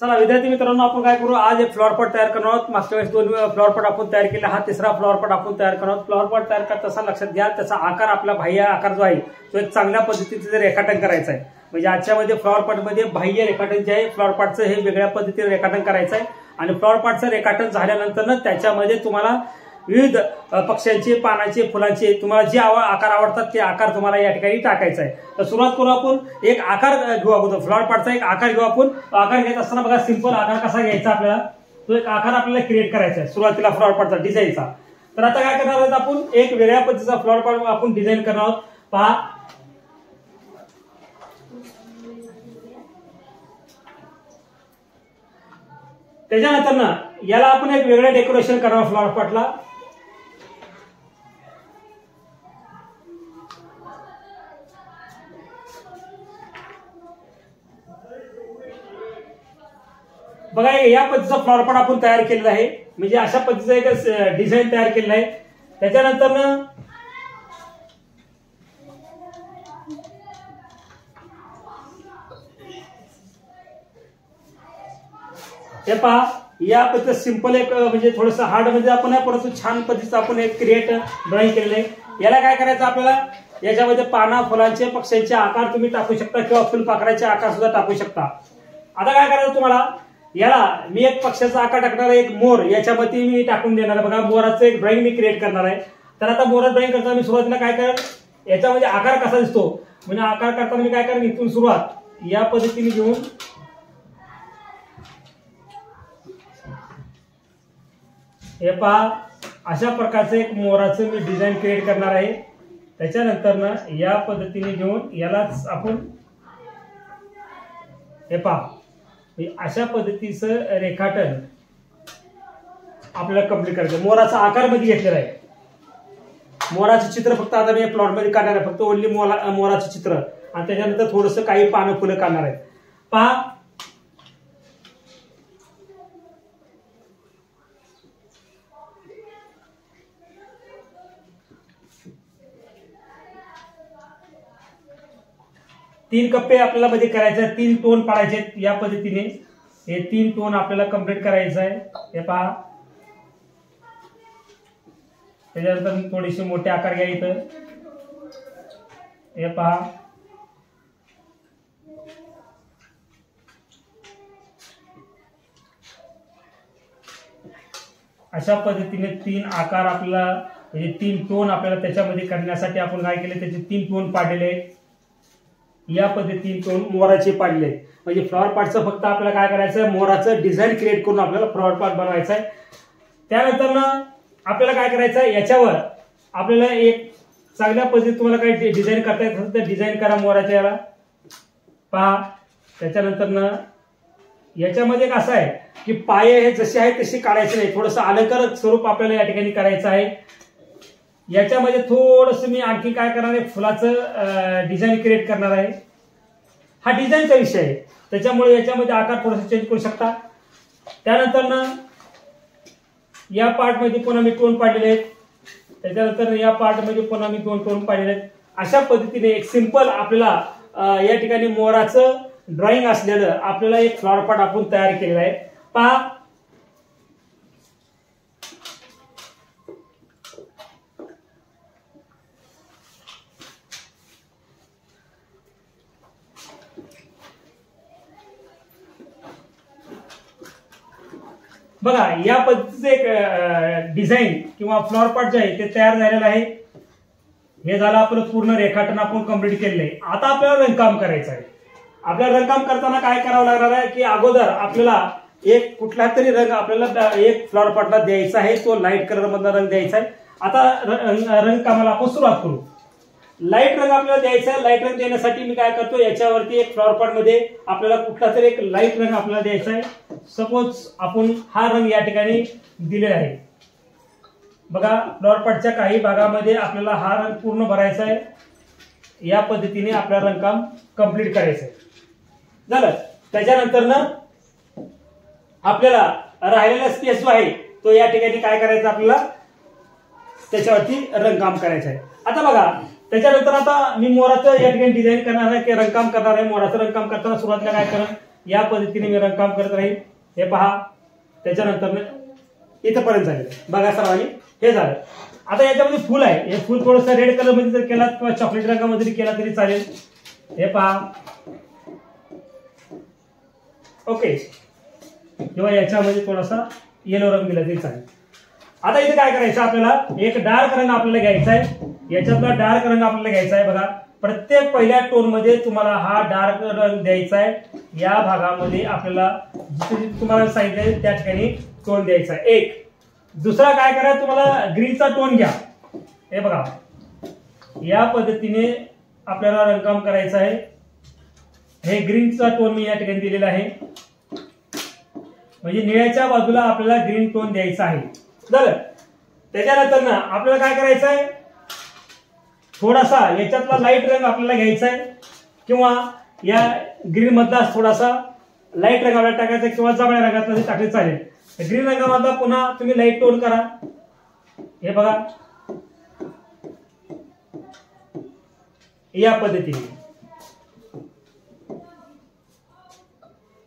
चला विद्यार्थी मित्रांनो, आपण काय करू, आज एक फ्लॉवर पॉट तयार करणार आहोत। मागच्या वेळेस 2 फ्लॉवर पॉट आपण तयार केले, हा तिसरा फ्लॉवर पॉट आपण तयार करणार आहोत। फ्लॉवर पॉट तयार करत असताना लक्षात घ्या, त्याचा आकार आपला बाह्य आकार जो आहे तो एक चांगल्या पद्धतीचे रेखाटन करायचा आहे। म्हणजे आजच्या मध्ये फ्लॉवर पॉट मध्ये बाह्य रेखाटन जे आहे फ्लॉवर पॉटचं हे वेगळ्या पद्धतीने रेखाटन करायचं आहे। आणि फ्लॉवर पॉटचं रेखाटन झाल्यानंतर त्याच्यामध्ये तुम्हाला विविध पक्ष्यांचे, पानाचे, फुलांचे तुम्हाला जे आकार आवडतात ते आकार तुम्हाला या ठिकाणी टाकायचा आहे। तर सुरुवात करू आपण, एक आकार घेऊ अगोदर, फ्लॉवर पॉटचा एक आकार घेऊ आपण। आकार घेत असताना बघा, सिंपल आकार कसा घ्यायचा आपल्याला, तो एक आकार आपल्याला क्रिएट करायचा आहे सुरुवातीला फ्लॉवर पॉटचा डिझाईनचा। तर आता काय करणार आहोत आपण, एक वेगळ्या पद्धतीचा फ्लॉवर पॉट आपण डिझाईन करणार आहोत। पहा, त्याच्यानंतर ना याला आपण एक वेगळं डेकोरेशन करणार फ्लॉवर पॉटला। बघा, या पद्धतीचा फ्लॉवर पॉट आपण तयार केलेला आहे, म्हणजे अशा पद्धतीचा एक डिझाईन तयार केलेला आहे। त्याच्यानंतर ना हे पहा, या पद्धतीचं सिंपल एक म्हणजे थोडंसं हार्ड मध्ये आपण आहे, परंतु छान पद्धतीचं आपण एक क्रिएट ड्रॉइंग केलेलं आहे। याला काय करायचं आपल्याला, याच्यामध्ये पाना, फुलांचे, पक्ष्यांचे आकार तुम्ही टाकू शकता किंवा फुलपाखराचे आकार सुद्धा टाकू शकता। आता काय करायचं तुम्हाला, याला मी एक पक्ष्याचा आकार टाकणार आहे, एक मोर याच्यामध्ये मी टाकून देणार आहे। बघा, मोराचं एक ड्रॉइंग मी क्रिएट करणार आहे। तर आता मोर ड्रॉइंग करताना मी सुरुवातीला काय करेन, याच्यामध्ये आकार कसा दिसतो, म्हणजे आकार करताना मी काय करेन, इथून सुरुवात या पद्धतीने घेऊन हे पहा, अशा प्रकारचं एक मोराचं मी डिझाईन क्रिएट करणार आहे। त्याच्यानंतर ना या पद्धतीने घेऊन यालाच आपण हे पहा, अशा पद्धतीचं रेखाटन आपल्याला कंप्लीट करायचं। मोराचा आकार मध्ये घेतलेला आहे, मोराचं चित्र फक्त आता मी प्लॉट मध्ये काढणार आहे, फक्त ओनली मोराचं चित्र, आणि त्याच्यानंतर थोडंसं काही पानं फुलं काढणार आहे। पहा, तीन कप्पे आपल्याला मध्ये करायचे, 3 टोन पाडायचे या पद्धतीने। हे 3 टोन आपल्याला कंप्लीट करायचं आहे। हे पहा, त्याच्यानंतर थोडीशी मोठे आकार घ्या इथं। हे पहा, अशा पद्धतीने 3 आकार आपल्याला, म्हणजे 3 टोन आपल्याला त्याच्यामध्ये करण्यासाठी आपण काय केले, त्याचे 3 टोन पाडलेले आहेत। या पद्धतीने टोन मोराचे पाडले, म्हणजे फ्लॉवर पॉटचं फक्त आपल्याला काय करायचं, मोराचं डिझाईन क्रिएट करून आपल्याला फ्लॉवर पॉट बनवायचा आहे। त्यानंतर ना आपल्याला काय करायचं, याच्यावर आपल्याला एक चांगल्या पद्धतीने तुम्हाला काही डिझाईन करता येत असेल तर डिझाईन करा मोराच्या याला। पहा, त्याच्यानंतर ना याच्यामध्ये कसं आहे की पाये हे जसे आहे तसे काढायचे नाही, थोडंसं अलंकार स्वरूप आपल्याला या ठिकाणी करायचं आहे। याच्यामध्ये थोडंसं मी आणखी काय करणार आहे, फुलाचं डिझाईन क्रिएट करणार आहे। हा डिझाईनचा विषय आहे, त्याच्यामुळे याच्यामध्ये आकार थोडासा चेंज करू शकता। त्यानंतर ना या पार्ट मध्ये पुन्हा मी टोन पाडलेले आहेत, त्याच्यानंतर या पार्ट मध्ये पुन्हा मी 2 टोन पाडलेले आहेत। अशा पद्धतीने एक सिंपल आपल्याला या ठिकाणी मोराचं ड्रॉइंग असलेलं आपल्याला एक फ्लॉवर पॉट आपण तयार केलेला आहे। पहा, बघा, या पद्धतीचं एक डिझाईन किंवा फ्लॉवर पॉट जे आहे ते तयार झालेलं आहे। हे झालं आपलं पूर्ण रेखाटन आपण कंप्लीट केलेलं आहे। आता आपल्याला रंगकाम करायचं आहे। आपल्याला रंगकाम करताना काय करावं लागणार आहे की अगोदर आपल्याला एक कुठला तरी रंग आपल्याला एक फ्लॉवर पॉटला द्यायचा आहे, तो लाईट कलर मधला रंग द्यायचा आहे। आता रंगकामाला आपण सुरुवात करू। लाईट रंग आपल्याला द्यायचा आहे। लाईट रंग देण्यासाठी मी काय करतो, याच्यावरती एक फ्लॉवर पॉट मध्ये आपल्याला कुठला तरी एक लाईट रंग आपल्याला द्यायचा आहे। सपोज आपण हा रंग या ठिकाणी दिलेला आहे। बघा, फ्लॉवर पॉटच्या काही भागामध्ये आपल्याला हा रंग पूर्ण भरायचा आहे। या पद्धतीने आपल्याला रंगकाम कंप्लीट करायचं आहे। झालं, त्याच्यानंतर ना आपल्याला राहिलेला स्पेस जो आहे तो या ठिकाणी काय करायचं, आपल्याला त्याच्यावरती रंगकाम करायचं आहे। आता बघा, त्याच्यानंतर आता मी मोराचं या ठिकाणी डिझाईन करणार आहे की रंगकाम करणार आहे। मोराचं रंगकाम करताना सुरुवातीला काय करणार, या पद्धतीने मी रंगकाम करत राहील. हे पहा, त्याच्यानंतर इथंपर्यंत झालेलं बघा सर्वांनी. हे झालं. आता याच्यामध्ये फुल आहे. हे फुल थोडंसं रेड कलर मध्ये जर केला किंवा चॉकलेट रंगामध्ये जरी केला तरी चालेल. हे पहा, ओके. किंवा याच्यामध्ये थोडासा येलो रंग दिला तरी चालेल. आता इथे काय करायचं, आपल्याला एक डार्क रंग आपल्याला घ्यायचा आहे. याच्यातला डार्क रंग आपल्याला घ्यायचा आहे. बघा, प्रत्येक पहिल्या टोन मध्ये तुम्हाला हा डार्क रंग द्यायचा आहे. या भागामध्ये आपल्याला जिथे तुम्हाला सांगितलं त्या ठिकाणी टोन द्यायचा आहे. एक दुसरा काय करा, तुम्हाला ग्रीनचा टोन घ्या. हे बघा, या पद्धतीने आपल्याला रंगकाम करायचं आहे. हे ग्रीनचा टोन मी या ठिकाणी दिलेला आहे. म्हणजे निळ्याच्या बाजूला आपल्याला ग्रीन टोन द्यायचा आहे. झालं. त्याच्यानंतर ना आपल्याला काय करायचं आहे, थोडासा याच्यातला लाईट रंग आपल्याला घ्यायचा आहे किंवा या ग्रीन मधला थोडासा लाईट रंग आपल्याला टाकायचा किंवा जांभळ्या रंगातला टाकले चालेल. ग्रीन रंगामधला पुन्हा तुम्ही लाईट टोन करा. हे बघा, या पद्धतीने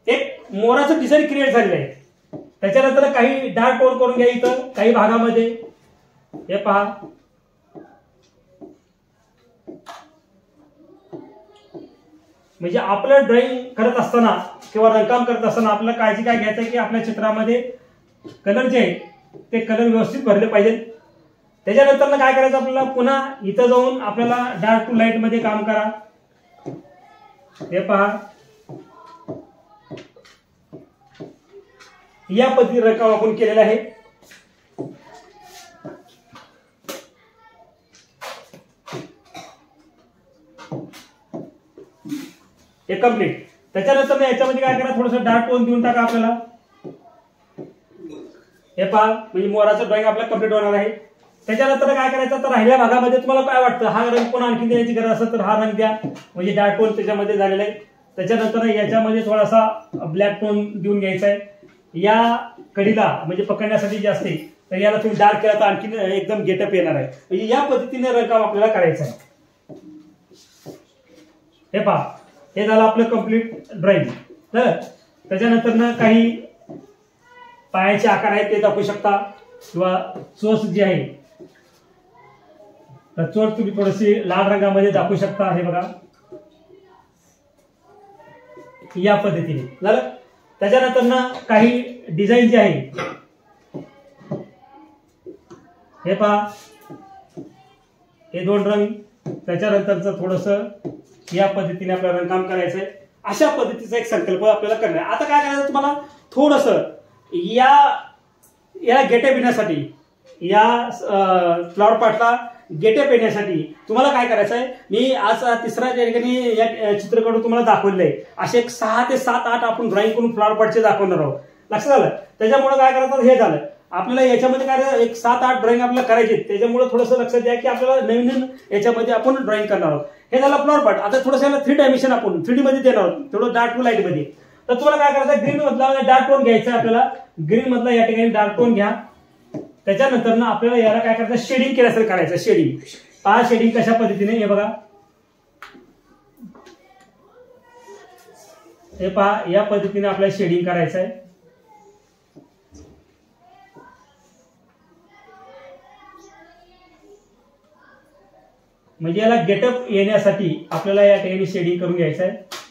एक मोराचं डिझाईन क्रिएट झालेलं आहे. त्याच्यानंतर काही डार्क टोन करून घ्या इथं काही भागामध्ये. हे पहा, म्हणजे आपलं ड्रॉइंग करत असताना किंवा रंगकाम करत असताना आपल्याला काळजी काय घ्यायचं की आपल्या चित्रामध्ये कलर जे आहे ते कलर व्यवस्थित भरले पाहिजे. त्याच्यानंतर काय करायचं, आपल्याला पुन्हा इथं जाऊन आपल्याला डार्क टू लाईट मध्ये काम करा. हे पहा, या पद्धतीने रंगकाम आपण केलेलं आहे. हे कम्प्लीट. त्याच्यानंतर याच्यामध्ये काय करा, थोडंसं डार्क टोन देऊन टाका आपल्याला. हे पहा, म्हणजे मोराचं ड्रॉइंग आपल्याला कम्प्लीट होणार आहे. त्याच्यानंतर काय करायचं, तर राहिल्या भागामध्ये तुम्हाला काय वाटतं, हा रंग पुन्हा आणखी देण्याची गरज असेल तर हा रंग द्या. म्हणजे डार्क टोन त्याच्यामध्ये झालेला आहे. त्याच्यानंतर याच्यामध्ये थोडासा ब्लॅक टोन देऊन घ्यायचा आहे. या कडीला म्हणजे पकडण्यासाठी जे असते तर याला तुम्ही डार्क केला तर आणखी एकदम गेटअप येणार आहे. म्हणजे या पद्धतीने रंगकाम आपल्याला करायचं आहे. हे पहा, हे झालं आपलं कम्प्लीट ड्रॉइंग. तर त्याच्यानंतर ना काही पायाचे आकार आहेत ते दाखवू शकता किंवा चोच जी आहे तर चोच तुम्ही थोडीशी लाल रंगामध्ये दाखवू शकता. हे बघा, या पद्धतीने झालं. त्याच्यानंतर ना काही डिझाईन जे आहे हे पहा, हे दोन रंग. त्याच्यानंतरच थोडंसं या पद्धतीने आपल्याला रंगकाम करायचंय. अशा पद्धतीचा एक संकल्प आपल्याला करणार. आता काय करायचं, तुम्हाला थोडंसं या गेटअप येण्यासाठी, या फ्लॉवर पार्टला गेटअप येण्यासाठी तुम्हाला काय करायचं आहे, मी आज तिसरा या ठिकाणी या चित्रकडून तुम्हाला दाखवलेलं आहे. असे एक 6 ते 7 8 आपण ड्रॉइंग करून फ्लॉवर पार्टचे दाखवणार आहोत. लक्षात आलं. त्याच्यामुळे काय करायचं, हे झालं आपल्याला याच्यामध्ये काय एक 7 8 ड्रॉइंग आपल्याला करायचे. त्याच्यामुळे थोडंसं लक्षात द्या की आपल्याला नवीन नवीन याच्यामध्ये आपण ड्रॉइंग करणार आहोत. हे झालं फ्लॉवर पार्ट. आता थोडंसं याला 3 डायमेन्शन आपण 3D मध्ये देणार आहोत, थोडं डार्क टू लाईट मध्ये. तर तुम्हाला काय करायचं, ग्रीन मधला डार्क टोन घ्यायचा आहे आपल्याला. ग्रीन मधला या ठिकाणी डार्क टोन घ्या. त्याच्यानंतर ना आपल्याला याला काय करायचं, शेडिंग केल्यासारखं करायचं. शेडिंग पहा, शेडिंग कशा पद्धतीने, हे बघा, हे पहा, या पद्धतीने आपल्याला शेडिंग करायचं आहे. म्हणजे याला गेटअप येण्यासाठी आपल्याला या ठिकाणी शेडिंग करून घ्यायचं आहे.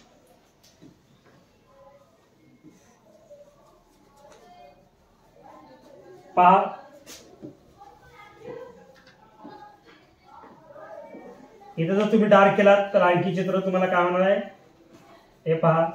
पहा, इथं जर तुम्ही डार्क केला तर आणखी चित्र तुम्हाला काय होणार आहे, हे पहा.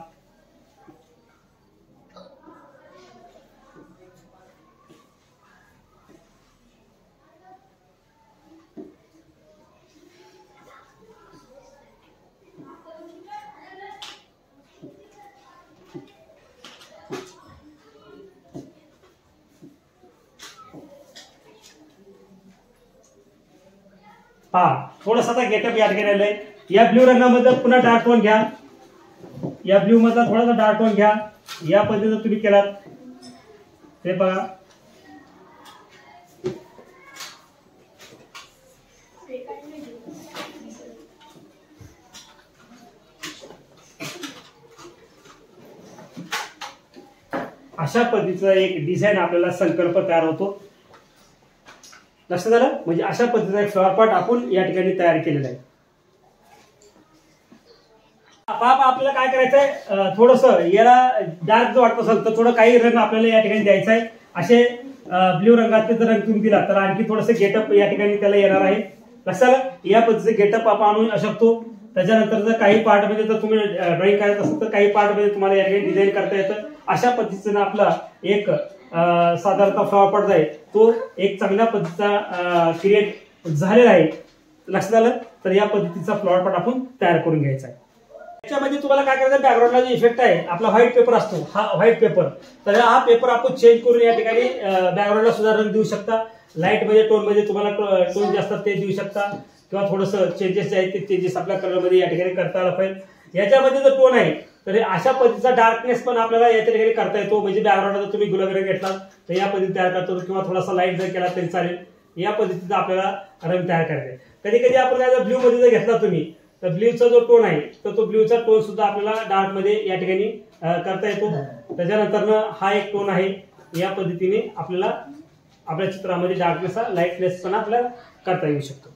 थोडासा आता गेटअप या ठिकाणी आलंय. या ब्ल्यू रंगामध्ये पुन्हा डार्क टोन घ्या. या ब्ल्यू मधला थोडासा डार्क टोन घ्या. या पद्धतीने तुम्ही केलात ते बघा. अशा पद्धतीचा एक डिझाईन आपल्याला संकल्प तयार होतो. लक्षात आलं? म्हणजे अशा पद्धतीचा एक फ्लॉवर पॉट आपण या ठिकाणी तयार केलेला आहे. आपल्याला काय करायचंय, थोडस याला डार्क जो वाटत असेल तर थोडं काही रंग आपल्याला या ठिकाणी द्यायचा आहे. असे ब्ल्यू रंगाचे जर रंग तुम्ही दिला तर आणखी थोडंसं गेटअप या ठिकाणी त्याला येणार आहे. लक्षात आलं? या पद्धतीचे गेटअप आपण आणू शकतो. त्याच्यानंतर जर काही पार्ट मध्ये जर तुम्ही ड्रॉइंग करत असाल तर काही पार्ट मध्ये तुम्हाला या ठिकाणी डिझाईन करता येतं. अशा पद्धतीने आपला एक साधारणतः फ्लॉवर पॉट आहे तो एक चांगल्या पद्धतीचा क्रिएट झालेला आहे. लक्षात आलं? तर या पद्धतीचा फ्लॉवर पॉट आपण तयार करून घ्यायचा आहे. त्याच्यामध्ये तुम्हाला काय करायचं, बॅकग्राऊंडला जो इफेक्ट आहे आपला व्हाईट पेपर असतो, हा व्हाईट पेपर, तर हा पेपर आपण चेंज करून या ठिकाणी बॅकग्राऊंडला सुद्धा रंग देऊ शकता. लाईट मध्ये टोन मध्ये तुम्हाला टोन जास्त ते देऊ शकता किंवा थोडंसं चेंजेस जे आहेत ते चेंजेस आपल्या कलर मध्ये या ठिकाणी करता आला पाहिजे. याच्यामध्ये जो टोन आहे तर अशा पद्धतीचा डार्कनेस पण आपल्याला या ठिकाणी करता येतो. म्हणजे बॅकग्राऊंडला जर तुम्ही गुलाबी रंग घेतला तर या पद्धतीने तयार करतो किंवा थोडासा लाईट जर केला तरी चालेल. या पद्धतीचा आपल्याला रंग तयार करायचा आहे. कधी कधी आपण ब्ल्यू मध्ये जर घेतला तुम्ही तर ब्ल्यूचा जो टोन आहे तर तो ब्ल्यूचा टोन सुद्धा आपल्याला डार्क मध्ये या ठिकाणी करता येतो. त्याच्यानंतर हा एक टोन आहे. या पद्धतीने आपल्याला आपल्या चित्रामध्ये डार्कनेस लाईटनेस पण आपल्याला करता येऊ शकतो.